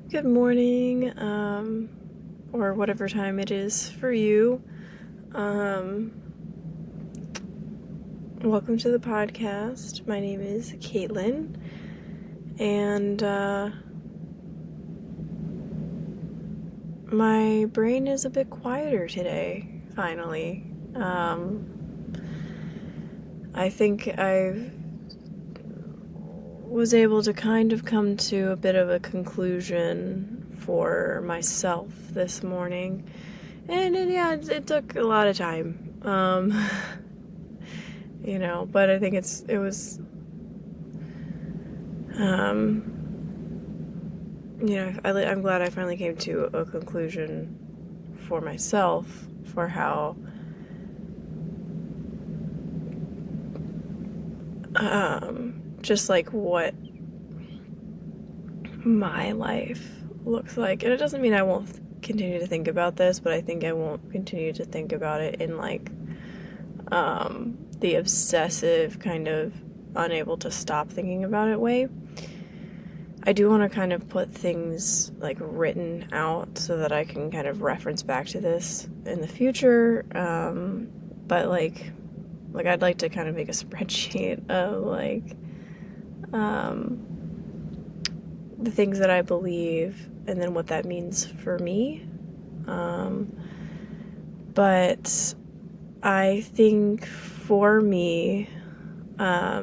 Good morning, or whatever time it is for you. Welcome to the podcast. My name is Caitlin, and my brain is a bit quieter today, finally. I think I was able to kind of come to a bit of a conclusion for myself this morning. And yeah, it took a lot of time. But I think it was, I'm glad I finally came to a conclusion for myself for how, just like what my life looks like. And it doesn't mean I won't continue to think about this, but I think I won't continue to think about it in like, the obsessive kind of unable to stop thinking about it way. I do want to kind of put things like written out so that I can kind of reference back to this in the future. But like I'd like to kind of make a spreadsheet of like, the things that I believe and then what that means for me. But I think for me, I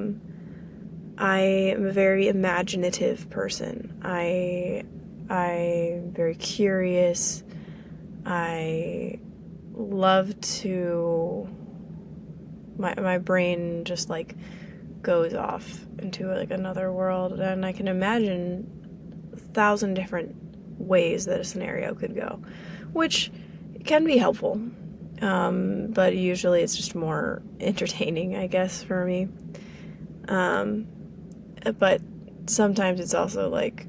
am a very imaginative person. I'm very curious. I love to, my brain just like goes off into like another world, and I can imagine 1,000 different ways that a scenario could go, which can be helpful. But usually it's just more entertaining, I guess, for me. But sometimes it's also like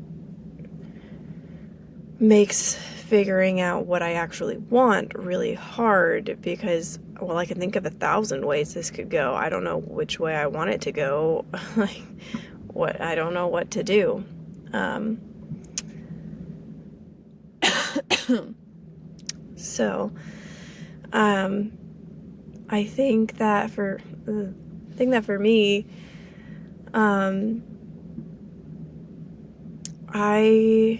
makes figuring out what I actually want really hard because, well, I can think of 1,000 ways this could go. I don't know which way I want it to go. I don't know what to do. So, I think that for me, I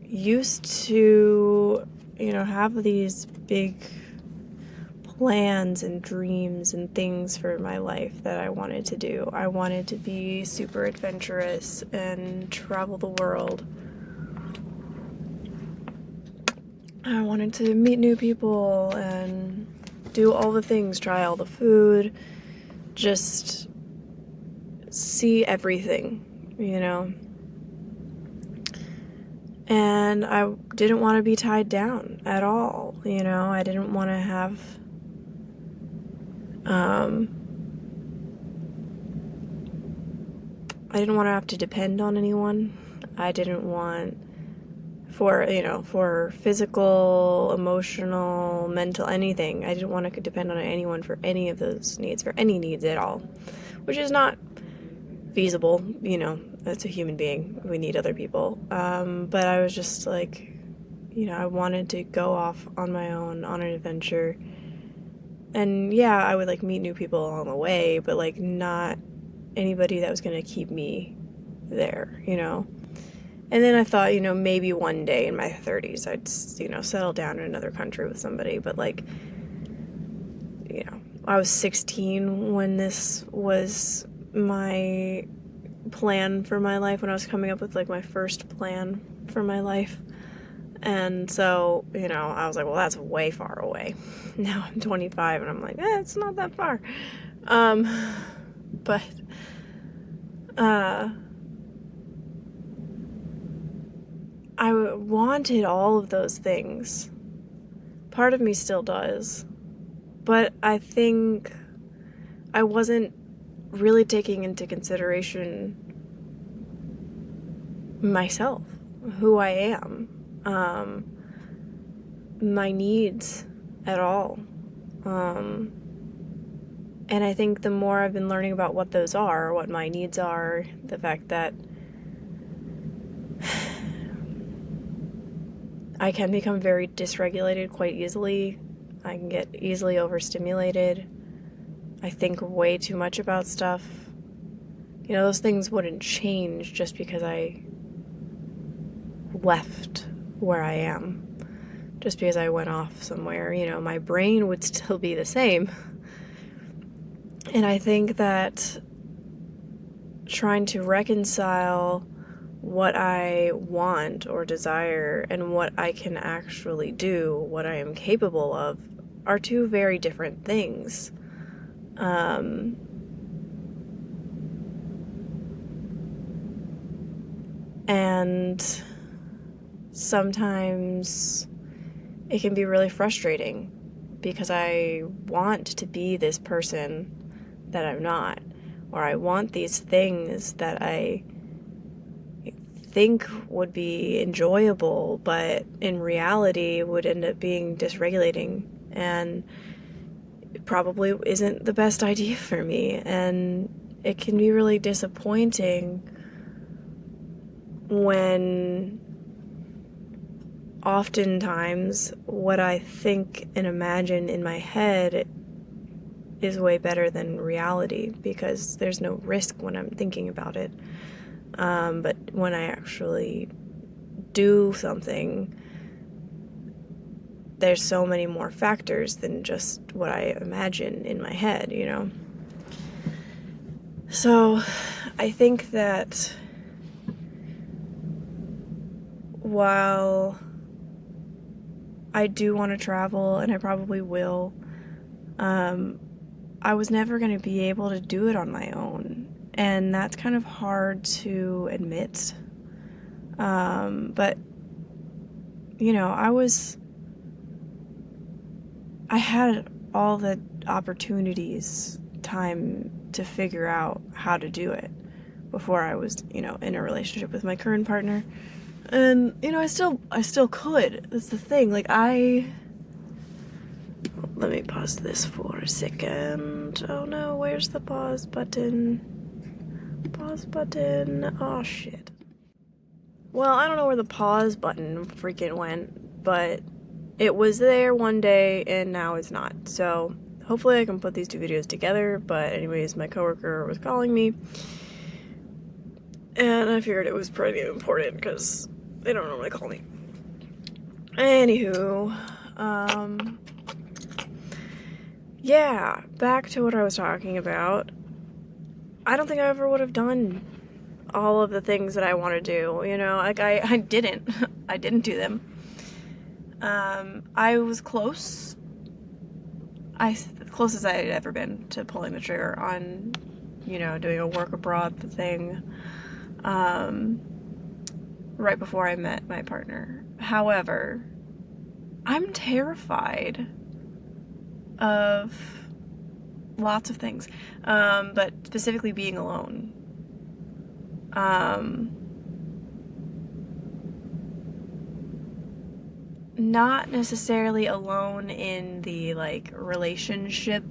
used to, have these big plans and dreams and things for my life that I wanted to do. I wanted to be super adventurous and travel the world. I wanted to meet new people and do all the things, try all the food, just see everything, And I didn't want to be tied down at all, I didn't want to have, I didn't want to have to depend on anyone. I didn't want for physical, emotional, mental, anything. I didn't want to depend on anyone for any of those needs, for any needs at all, which is not feasible, as a human being. We need other people. But I was just like, I wanted to go off on my own on an adventure. And yeah, I would like meet new people along the way, but like not anybody that was going to keep me there, And then I thought, maybe one day in my 30s I'd, settle down in another country with somebody. But like, I was 16 when this was my plan for my life, when I was coming up with like my first plan for my life. And so, I was like, well, that's way far away. Now I'm 25 and I'm like, it's not that far. But, I wanted all of those things. Part of me still does. But I think I wasn't really taking into consideration myself, who I am, my needs at all. And I think the more I've been learning about what those are, what my needs are, the fact that I can become very dysregulated quite easily. I can get easily overstimulated. I think way too much about stuff. You know, those things wouldn't change just because I left where I am. Just because I went off somewhere, you know, my brain would still be the same. And I think that trying to reconcile what I want or desire and what I can actually do, what I am capable of, are two very different things. And sometimes it can be really frustrating because I want to be this person that I'm not, or I want these things that I think would be enjoyable, but in reality would end up being dysregulating, and it probably isn't the best idea for me, and it can be really disappointing when oftentimes what I think and imagine in my head is way better than reality, because there's no risk when I'm thinking about it. But when I actually do something, there's so many more factors than just what I imagine in my head, you know? So I think that while I do want to travel, and I probably will, I was never going to be able to do it on my own. And that's kind of hard to admit. But, you know, I had all the opportunities, time to figure out how to do it before I was, you know, in a relationship with my current partner. And, you know, I still could. That's the thing. Like, let me pause this for a second. Oh no, where's the pause button? Pause button. Oh shit. Well, I don't know where the pause button freaking went, but it was there one day and now it's not. So hopefully I can put these two videos together. But anyways, my coworker was calling me, and I figured it was pretty important because they don't normally call me. Anywho, yeah, back to what I was talking about. I don't think I ever would have done all of the things that I want to do, you know? Like, I didn't. I didn't do them. I was close. Closest I had ever been to pulling the trigger on, you know, doing a work abroad thing, right before I met my partner. However, I'm terrified of lots of things, but specifically being alone. Not necessarily alone in the, like, relationship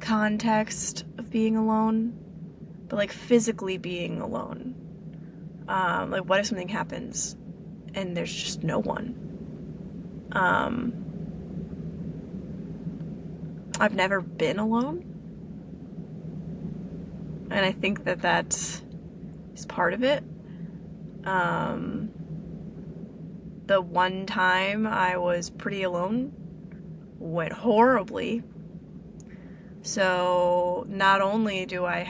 context of being alone, but, like, physically being alone. Like, what if something happens and there's just no one? I've never been alone, and I think that is part of it. The one time I was pretty alone went horribly. So not only do I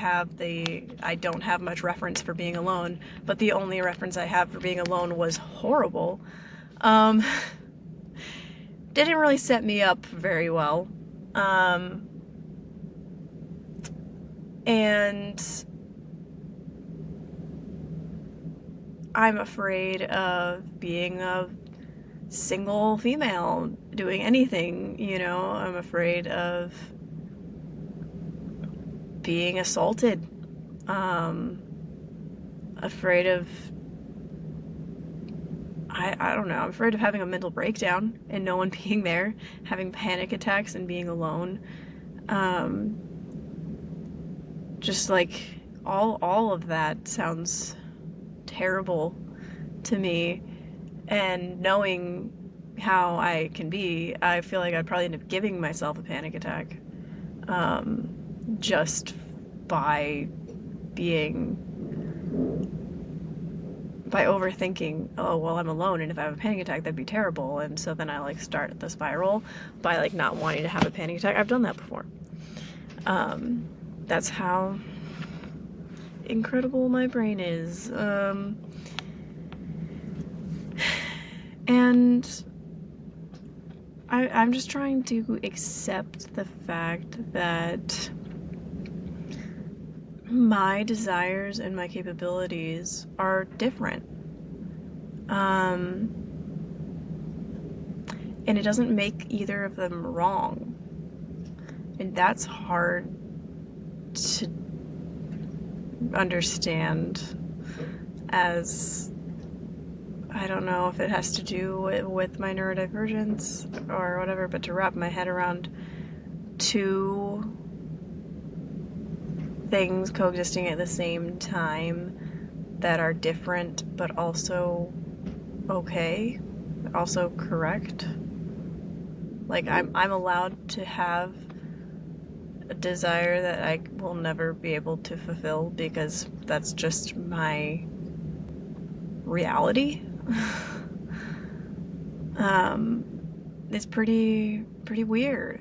don't have much reference for being alone, but the only reference I have for being alone was horrible. Didn't really set me up very well. And I'm afraid of being a single female doing anything, you know? I'm afraid of being assaulted. Afraid of, I don't know, I'm afraid of having a mental breakdown and no one being there, having panic attacks and being alone. Just like all of that sounds terrible to me, And knowing how I can be, I feel like I'd probably end up giving myself a panic attack, just by overthinking, oh, well, I'm alone, and if I have a panic attack, that'd be terrible. And so then I like start the spiral by like not wanting to have a panic attack. I've done that before. That's how incredible my brain is. And I'm just trying to accept the fact that my desires and my capabilities are different. And it doesn't make either of them wrong. And that's hard to understand, as I don't know if it has to do with my neurodivergence or whatever, but to wrap my head around two things coexisting at the same time that are different but also okay, also correct. Like I'm allowed to have a desire that I will never be able to fulfill because that's just my reality. It's pretty weird.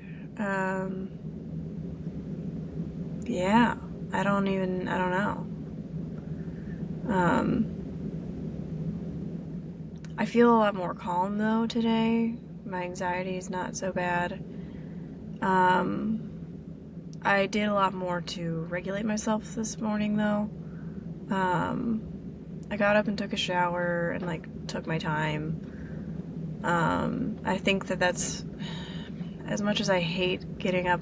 Yeah, I don't know. I feel a lot more calm though today. My anxiety is not so bad. I did a lot more to regulate myself this morning though. I got up and took a shower and like took my time. I think that's, as much as I hate getting up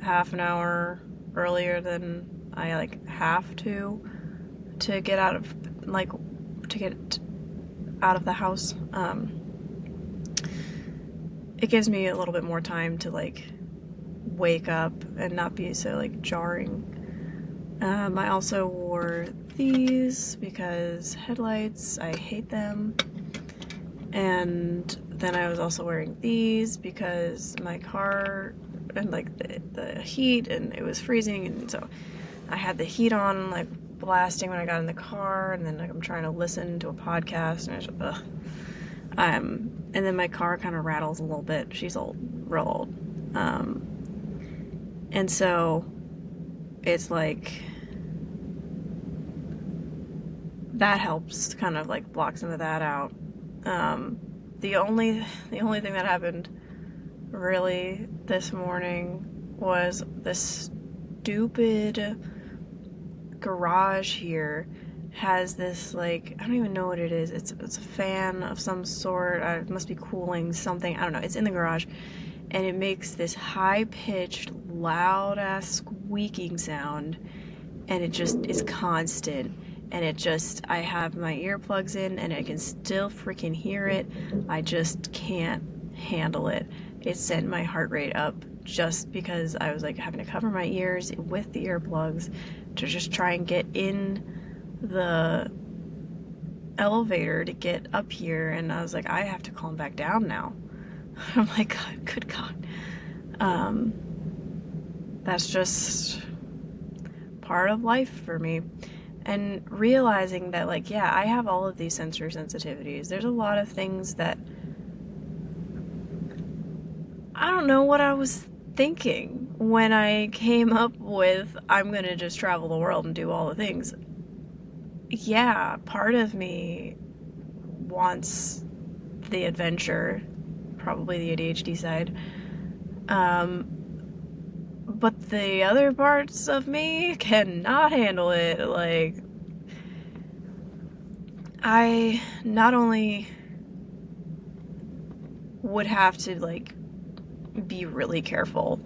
half an hour earlier than I like have to get out of the house, it gives me a little bit more time to like wake up and not be so like jarring. I also wore these because headlights, I hate them. And then I was also wearing these because my car and like the heat, and it was freezing, and so I had the heat on like blasting when I got in the car, and then like I'm trying to listen to a podcast, and I just and then my car kind of rattles a little bit. She's old, real old. And so it's like that helps kind of like block some of that out. The only thing that happened really this morning was this stupid garage here has this like, I don't even know what it is. It's a fan of some sort. It must be cooling something. I don't know. It's in the garage, and it makes this high-pitched, loud-ass squeaking sound, and it just is constant. And I have my earplugs in, and I can still freaking hear it. I just can't handle it. It sent my heart rate up just because I was like having to cover my ears with the earplugs to just try and get in the elevator to get up here. And I was like, I have to calm back down now. I'm like, God, good God. That's just part of life for me. And realizing that, like, yeah, I have all of these sensory sensitivities. There's a lot of things that I don't know what I was thinking when I came up with, I'm gonna just travel the world and do all the things. Yeah, part of me wants the adventure, probably the ADHD side. But the other parts of me cannot handle it. Like, I not only would have to, like, be really careful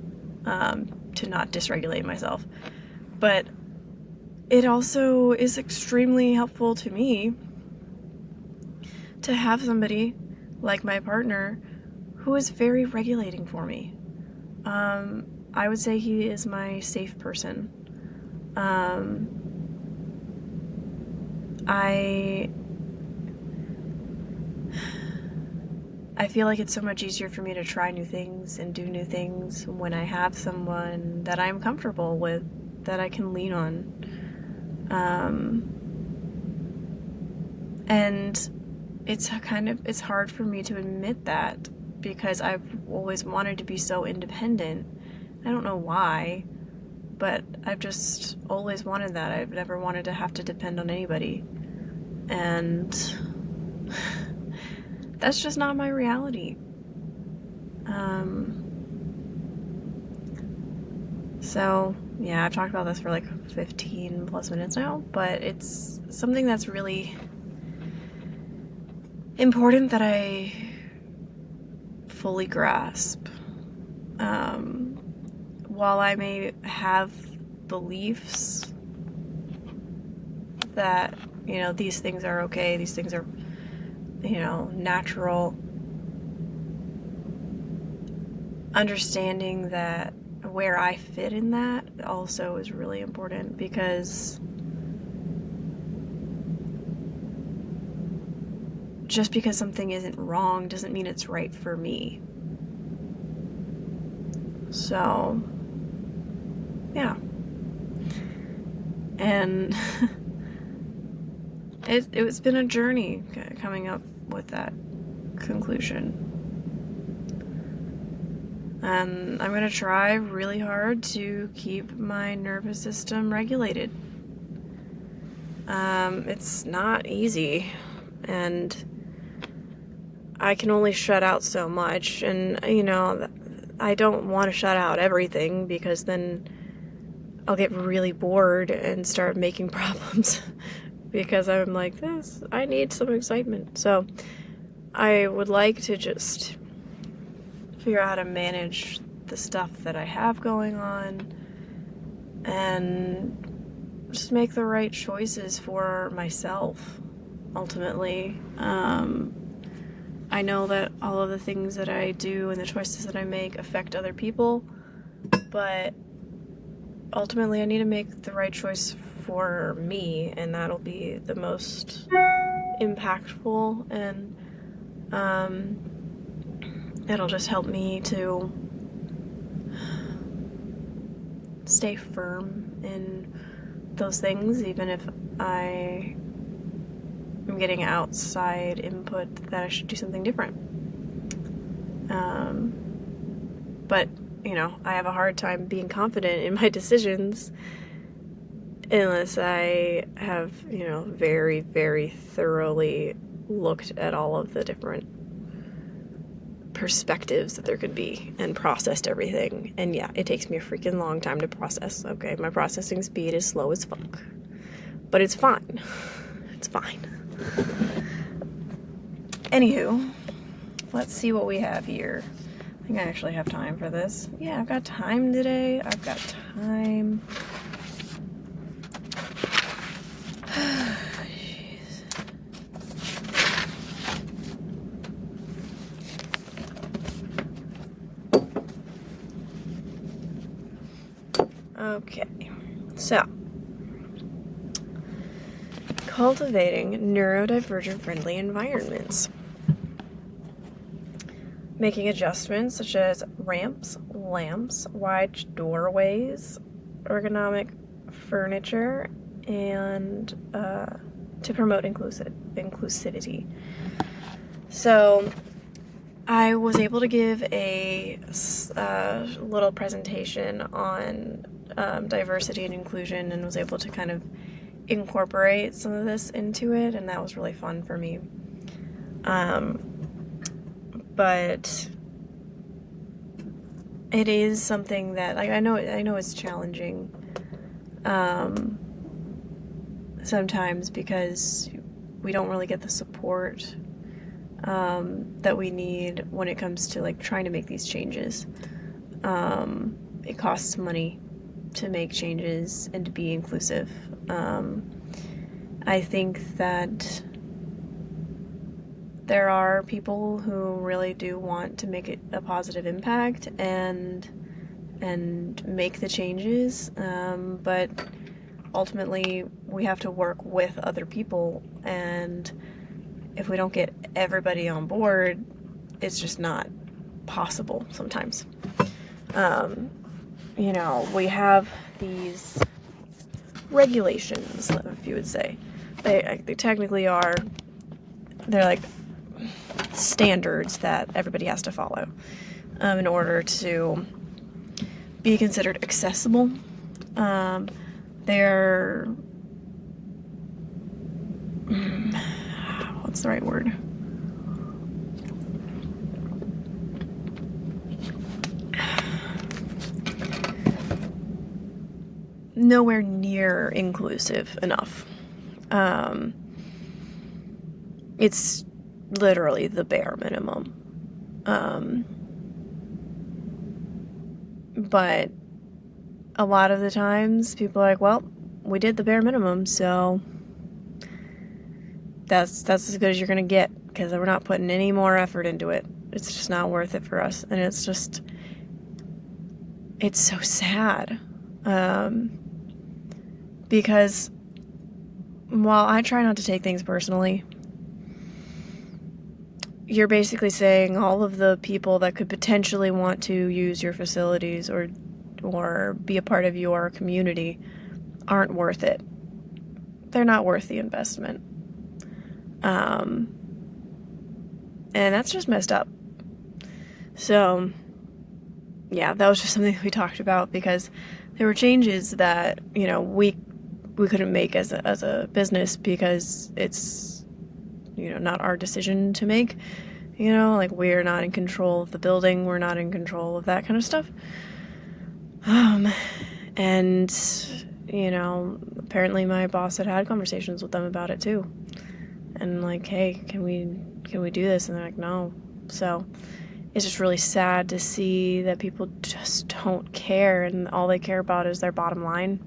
to not dysregulate myself, but it also is extremely helpful to me to have somebody like my partner who is very regulating for me. I would say he is my safe person. I feel like it's so much easier for me to try new things and do new things when I have someone that I'm comfortable with, that I can lean on. And it's hard for me to admit that, because I've always wanted to be so independent. I don't know why, but I've just always wanted that. I've never wanted to have to depend on anybody. And that's just not my reality. So, yeah, I've talked about this for like 15 plus minutes now, but it's something that's really important that I fully grasp. While I may have beliefs that, these things are okay, these things are, natural, understanding that where I fit in that also is really important, because just because something isn't wrong doesn't mean it's right for me. So, yeah. And it's been a journey coming up with that conclusion. And I'm going to try really hard to keep my nervous system regulated. It's not easy, and I can only shut out so much, and, I don't want to shut out everything, because then I'll get really bored and start making problems, because I'm like, I need some excitement. So I would like to just figure out how to manage the stuff that I have going on, and just make the right choices for myself, ultimately. I know that all of the things that I do and the choices that I make affect other people, but ultimately I need to make the right choice for me, and that'll be the most impactful, and it'll just help me to stay firm in those things, even if I am getting outside input that I should do something different. But, I have a hard time being confident in my decisions unless I have, very, very thoroughly looked at all of the different perspectives that there could be and processed everything. And yeah, it takes me a freaking long time to process. Okay, my processing speed is slow as fuck, but it's fine. It's fine. Anywho, let's see what we have here. I think I actually have time for this. Yeah, I've got time today. I've got time. Okay, so cultivating neurodivergent friendly environments. Making adjustments such as ramps, lamps, wide doorways, ergonomic furniture, and to promote inclusivity. So I was able to give a little presentation on diversity and inclusion, and was able to kind of incorporate some of this into it, and that was really fun for me. But it is something that, I know it's challenging sometimes, because we don't really get the support that we need when it comes to trying to make these changes. It costs money to make changes and to be inclusive. I think that there are people who really do want to make it a positive impact and make the changes, but ultimately we have to work with other people, and if we don't get everybody on board, it's just not possible sometimes. We have these regulations, if you would say. They technically are, they're like standards that everybody has to follow in order to be considered accessible. They're, what's the right word? Nowhere near inclusive enough. It's literally the bare minimum. But a lot of the times people are like, well, we did the bare minimum, so that's as good as you're gonna get, because we're not putting any more effort into it. It's just not worth it for us. And it's so sad. Because while I try not to take things personally, you're basically saying all of the people that could potentially want to use your facilities or be a part of your community aren't worth it. They're not worth the investment. And that's just messed up. So, yeah, that was just something we talked about, because there were changes that, we couldn't make as a business, because it's, not our decision to make. Like, we're not in control of the building, we're not in control of that kind of stuff. And, apparently my boss had conversations with them about it too. And like, hey, can we do this? And they're like, no. So it's just really sad to see that people just don't care, and all they care about is their bottom line.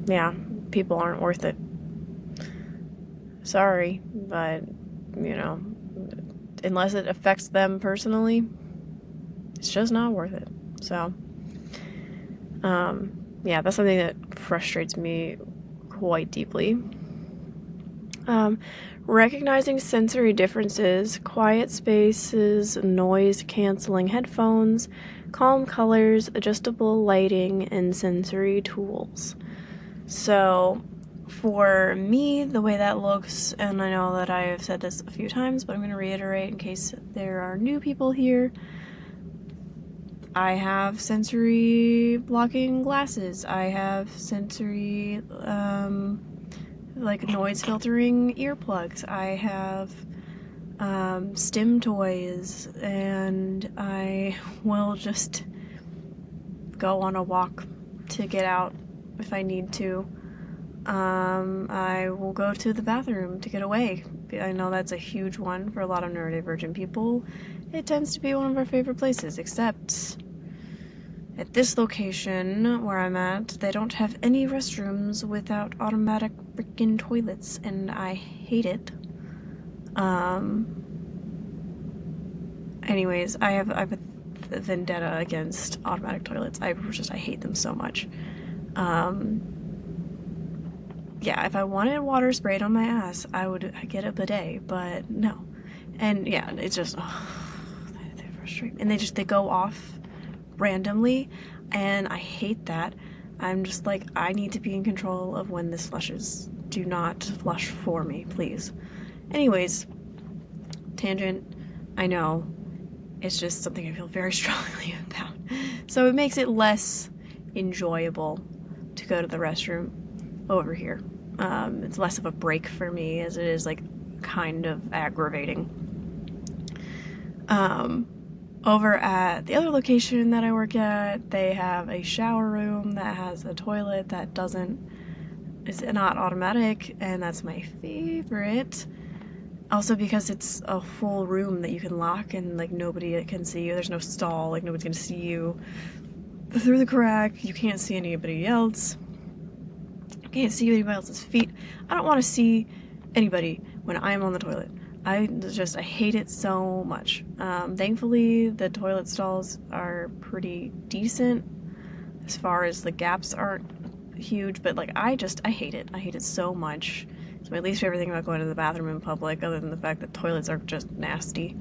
Yeah, people aren't worth it. Sorry, but, unless it affects them personally, it's just not worth it. So, yeah, that's something that frustrates me quite deeply. Recognizing sensory differences, quiet spaces, noise-canceling headphones, calm colors, adjustable lighting, and sensory tools. So, for me, the way that looks, and I know that I have said this a few times, but I'm going to reiterate in case there are new people here, I have sensory blocking glasses. I have sensory, noise filtering earplugs. I have stim toys, and I will just go on a walk to get out if I need to. I will go to the bathroom to get away. I know that's a huge one for a lot of neurodivergent people. It tends to be one of our favorite places, except at this location where I'm at, they don't have any restrooms without automatic freaking toilets, and I hate it. Anyways, I have a vendetta against automatic toilets. I hate them so much. Yeah, if I wanted water sprayed on my ass, I would get a bidet, but no. And yeah, it's just, they frustrate me. And they go off randomly, and I hate that. I'm just like, I need to be in control of when this flushes. Do not flush for me, please. Anyways, tangent, I know. It's just something I feel very strongly about. So it makes it less enjoyable to go to the restroom over here. It's less of a break for me, as it is kind of aggravating. Over at the other location that I work at, they have a shower room that has a toilet that is not automatic, and that's my favorite. Also because it's a full room that you can lock, and nobody can see you. There's no stall, nobody's gonna see you through the crack. You can't see anybody else. You can't see anybody else's feet. I don't want to see anybody when I'm on the toilet. I hate it so much. Thankfully, the toilet stalls are pretty decent as far as the gaps aren't huge, but I hate it. I hate it so much. It's my least favorite thing about going to the bathroom in public, other than the fact that toilets are just nasty.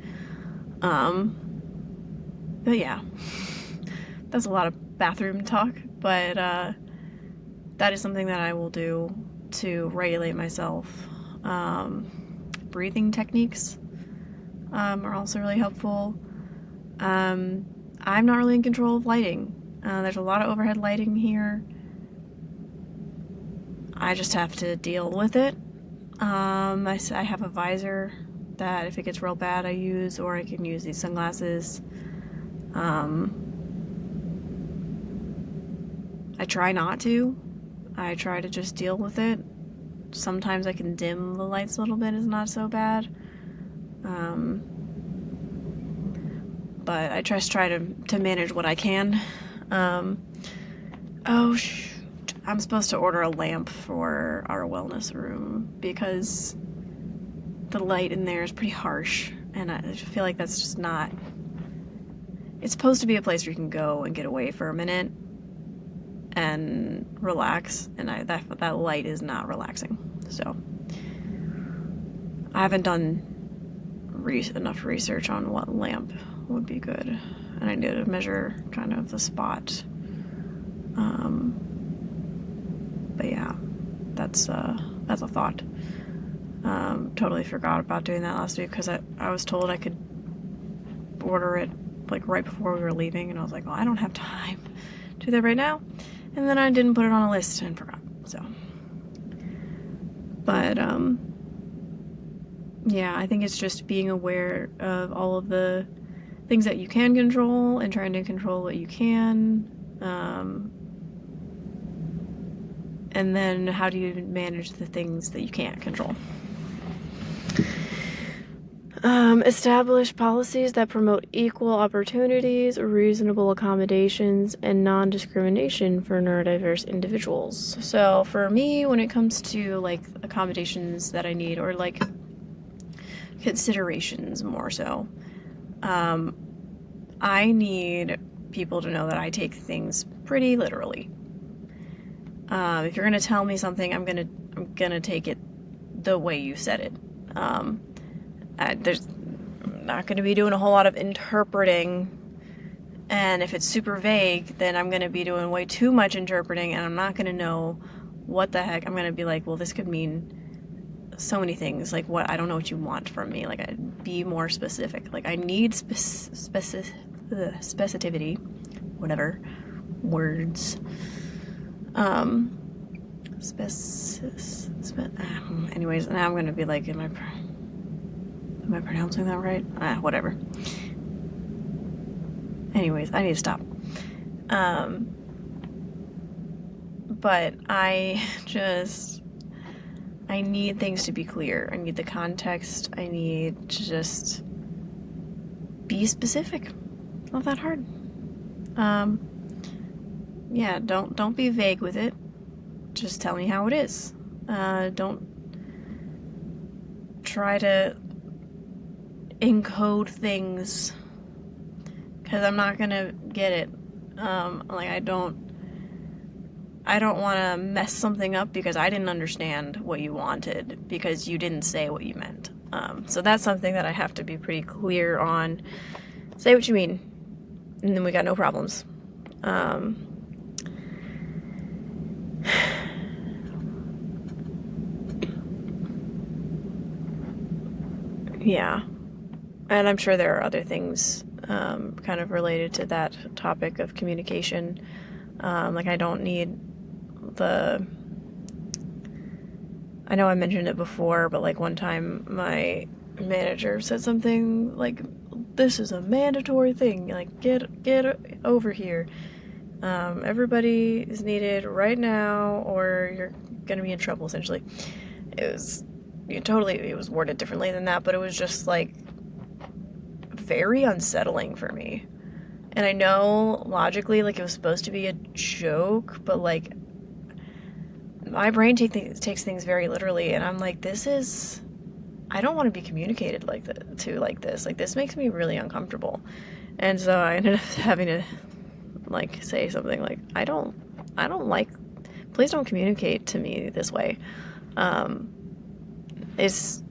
But yeah, that's a lot of bathroom talk, but that is something that I will do to regulate myself. Breathing techniques are also really helpful. I'm not really in control of lighting. There's a lot of overhead lighting here. I just have to deal with it. I have a visor that if it gets real bad I use, or I can use these sunglasses. I try not to. I try to just deal with it. Sometimes I can dim the lights a little bit, it's not so bad. But I just try to manage what I can. Oh shoot. I'm supposed to order a lamp for our wellness room because the light in there is pretty harsh, and I feel like that's just not... It's supposed to be a place where you can go and get away for a minute and relax, and that light is not relaxing. So I haven't done enough research on what lamp would be good, and I need to measure kind of the spot. But yeah, that's a thought. Totally forgot about doing that last week because I was told I could order it like right before we were leaving, and I was like, well, I don't have time to do that right now. And then I didn't put it on a list and forgot. So, but yeah, I think it's just being aware of all of the things that you can control and trying to control what you can. And then how do you manage the things that you can't control? Establish policies that promote equal opportunities, reasonable accommodations, and non-discrimination for neurodiverse individuals. So for me, when it comes to like accommodations that I need, or like considerations more so, I need people to know that I take things pretty literally. If you're gonna tell me something, I'm gonna take it the way you said it. There's not going to be doing a whole lot of interpreting, and if it's super vague, then I'm going to be doing way too much interpreting, and I'm not going to know what the heck. I'm going to be like, well, this could mean so many things. Like, what? I don't know what you want from me. Like, I'd be more specific. Like, I need specificity, whatever words. Anyways, now I'm going to be like, Am I pronouncing that right? Whatever. Anyways, I need to stop. But I need things to be clear. I need the context. I need to just be specific. It's not that hard. Yeah, don't be vague with it. Just tell me how it is. Don't try to encode things, because I'm not gonna get it. Like, I don't want to mess something up because I didn't understand what you wanted because you didn't say what you meant. So that's something that I have to be pretty clear on. Say what you mean, and then we got no problems. Yeah. And I'm sure there are other things kind of related to that topic of communication. Like, I don't need I know I mentioned it before, but like one time my manager said something like, this is a mandatory thing, like get over here. Everybody is needed right now or you're gonna be in trouble, essentially. It was worded differently than that, but it was just like very unsettling for me. And I know logically, like, it was supposed to be a joke, but like my brain takes things very literally, and I'm like, I don't want to be communicated like this. Like, this makes me really uncomfortable. And so I ended up having to like say something like, I don't like, please don't communicate to me this way. it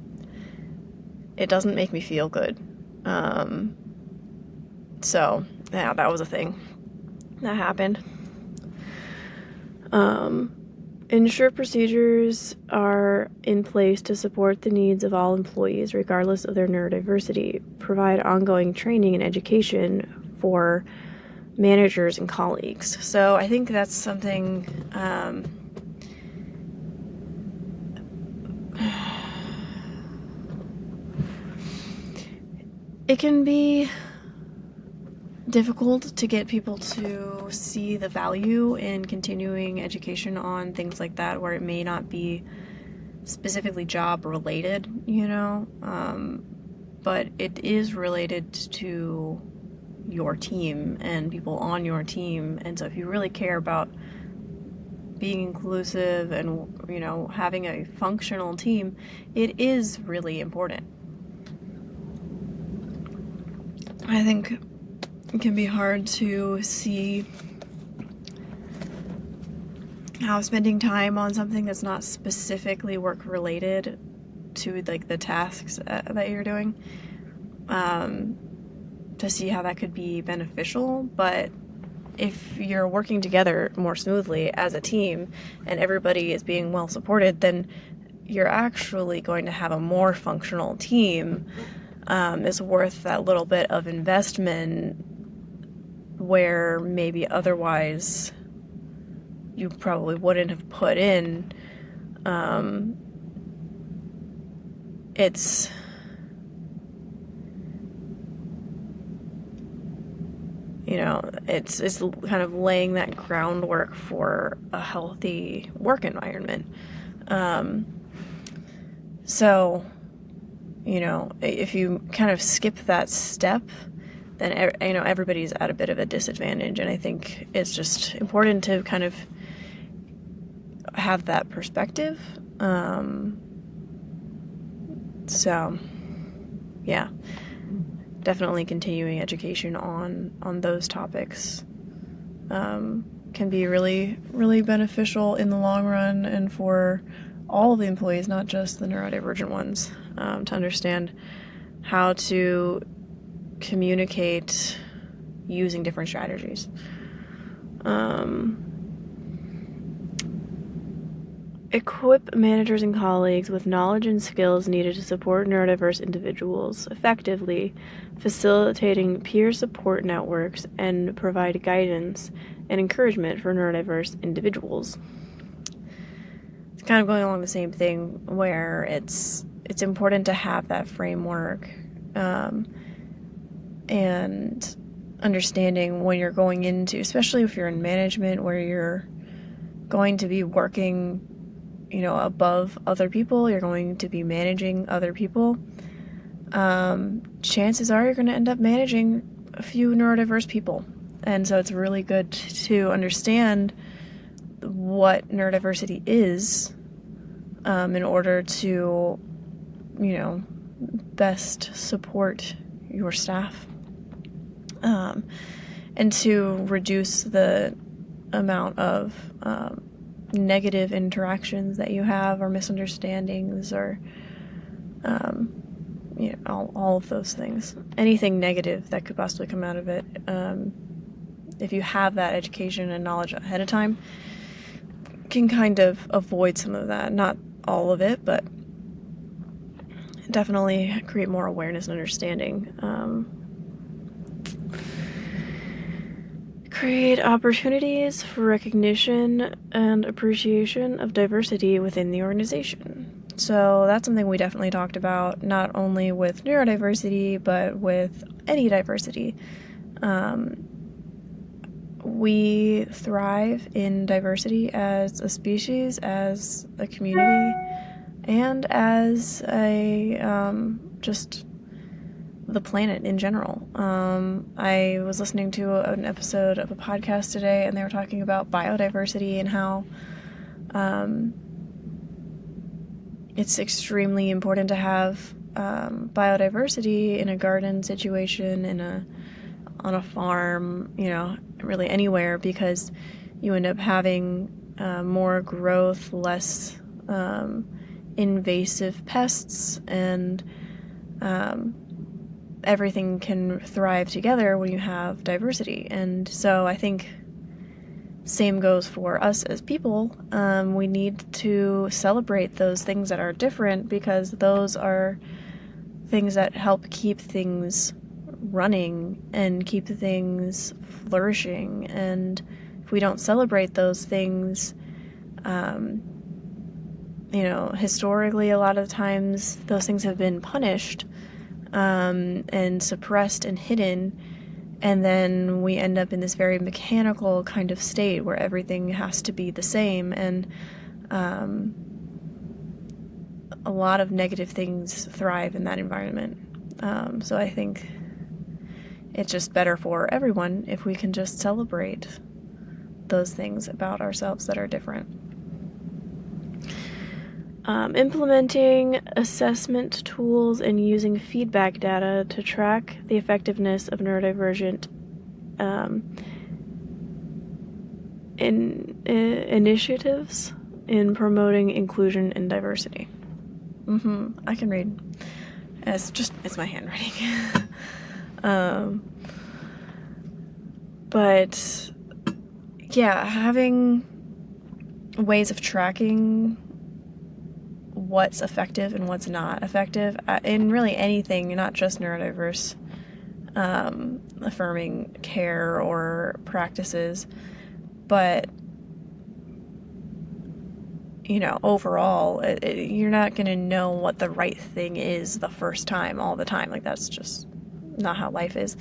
doesn't make me feel good. So yeah, that was a thing that happened. Ensure procedures are in place to support the needs of all employees, regardless of their neurodiversity. Provide ongoing training and education for managers and colleagues. So I think that's something it can be difficult to get people to see the value in continuing education on things like that, where it may not be specifically job related, but it is related to your team and people on your team. And so if you really care about being inclusive and, having a functional team, it is really important. I think it can be hard to see how spending time on something that's not specifically work related to like the tasks that you're doing, to see how that could be beneficial. But if you're working together more smoothly as a team and everybody is being well supported, then you're actually going to have a more functional team. Is worth that little bit of investment where maybe otherwise you probably wouldn't have put in. It's it's kind of laying that groundwork for a healthy work environment. So if you kind of skip that step, then everybody's at a bit of a disadvantage. And I think it's just important to kind of have that perspective. So yeah, definitely continuing education on those topics can be really, really beneficial in the long run, and for all of the employees, not just the neurodivergent ones, to understand how to communicate using different strategies. Equip managers and colleagues with knowledge and skills needed to support neurodiverse individuals effectively, facilitating peer support networks and provide guidance and encouragement for neurodiverse individuals. It's kind of going along the same thing, where it's important to have that framework, and understanding when you're going into, especially if you're in management where you're going to be working above other people, you're going to be managing other people, chances are you're going to end up managing a few neurodiverse people. And so it's really good to understand what neurodiversity is, in order to, best support your staff, and to reduce the amount of negative interactions that you have, or misunderstandings, or all of those things. Anything negative that could possibly come out of it, if you have that education and knowledge ahead of time, can kind of avoid some of that. Not all of it, but definitely create more awareness and understanding. Create opportunities for recognition and appreciation of diversity within the organization. So that's something we definitely talked about, not only with neurodiversity, but with any diversity. We thrive in diversity as a species, as a community, and as just the planet in general. I was listening to an episode of a podcast today, and they were talking about biodiversity and how it's extremely important to have biodiversity in a garden situation, on a farm, really anywhere, because you end up having more growth, less invasive pests, and everything can thrive together when you have diversity. And so I think same goes for us as people. We need to celebrate those things that are different, because those are things that help keep things running and keep things flourishing. And if we don't celebrate those things, historically, a lot of times those things have been punished and suppressed and hidden, and then we end up in this very mechanical kind of state where everything has to be the same, and a lot of negative things thrive in that environment. So I think it's just better for everyone if we can just celebrate those things about ourselves that are different. Implementing assessment tools and using feedback data to track the effectiveness of neurodivergent initiatives in promoting inclusion and diversity. I can read. It's my handwriting. But yeah, having ways of tracking what's effective and what's not effective in really anything, not just neurodiverse affirming care or practices, but overall, you're not going to know what the right thing is the first time all the time. Like, that's just not how life is.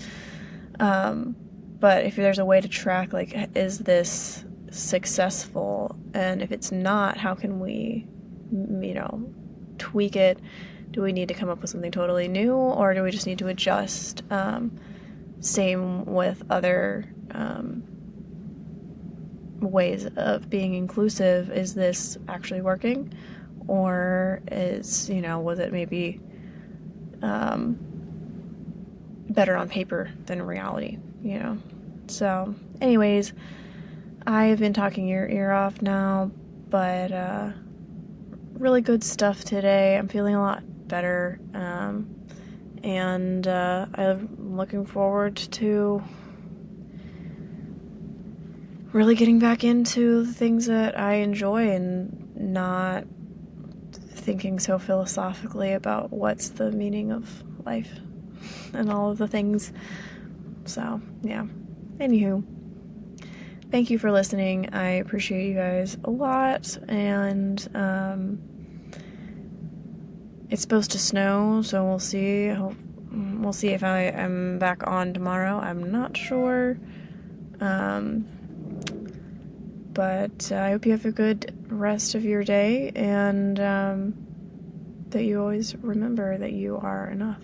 But if there's a way to track, like, is this successful? And if it's not, how can we tweak it? Do we need to come up with something totally new, or do we just need to adjust? Same with other ways of being inclusive. Is this actually working, or was it maybe better on paper than in reality? So anyways, I've been talking your ear off now, but really good stuff today. I'm feeling a lot better, and I'm looking forward to really getting back into the things that I enjoy and not thinking so philosophically about what's the meaning of life and all of the things. So, yeah. Anywho, thank you for listening. I appreciate you guys a lot, and it's supposed to snow, so we'll see. We'll see if I am back on tomorrow. I'm not sure. But I hope you have a good rest of your day, and that you always remember that you are enough.